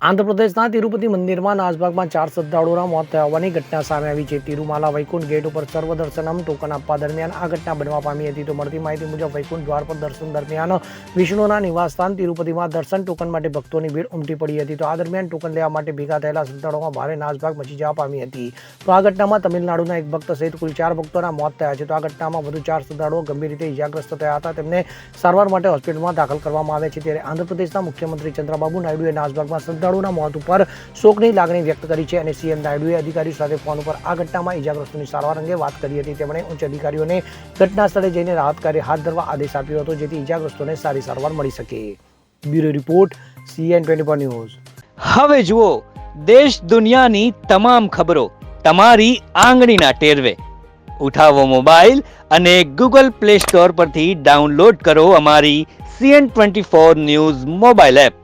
આંધ્રપ્રદેશના તિરુપતિ મંદિરમાં નાસભાગમાં 4 શ્રદ્ધાળુઓના મોત થયા હોવાની ઘટના સામે આવી છે. તિરુમાલા વૈકુંઠ ગેટ ઉપર સર્વ દર્શનમ ટોકન આપવા દરમિયાન આ ઘટના બનવા પામી હતી. તો મળતી માહિતી મુજબ વૈકુંઠ દ્વાર પર દર્શન દરમિયાન વિષ્ણુના નિવાસસ્થાન તિરુપતિમાં દર્શન ટોકન માટે ભક્તોની ભીડ ઉમટી પડી હતી. તો આ દરમિયાન ટોકન લેવા માટે ભેગા થયેલા શ્રદ્ધાળુઓમાં ભારે નાસભાગ મચી જવા પામી હતી. તો આ ઘટનામાં તમિલનાડુના એક ભક્ત સહિત કુલ 4 ભક્તોના મોત થયા છે. તો આ ઘટનામાં વધુ 4 શ્રદ્ધાળુઓ ગંભીર રીતે ઇજાગ્રસ્ત થયા હતા. તેમને સારવાર માટે હોસ્પિટલમાં દાખલ કરવામાં આવ્યા છે. ત્યારે આંધ્રપ્રદેશના મુખ્યમંત્રી ચંદ્રબાબુ નાયડુએ નાસભાગમાં શ્રદ્ધાળુઓના મોત ઉપર શોકની લાગણી વ્યક્ત કરી છે અને સીએમ નાયડુએ અધિકારીઓ સાથે ફોન ઉપર આ ઘટનામાં ઇજાગ્રસ્તોની સારવાર અંગે વાત કરી હતી. તેમણે ઉચ્ચ અધિકારીઓને ઘટના સ્થળે જઈને રાહત કાર્ય હાથ ધરવા આદેશ આપ્યો હતો, જેથી ઇજાગ્રસ્તોને સારી સારવાર મળી શકે. Bureau report, CN24 news. હવે જુઓ દેશ દુનિયાની તમામ ખબરો તમારી આંગળીના ટેરવે. ઉઠાવો મોબાઈલ અને Google Play Store પરથી ડાઉનલોડ કરો અમારી CN24 ન્યૂઝ મોબાઈલ એપ.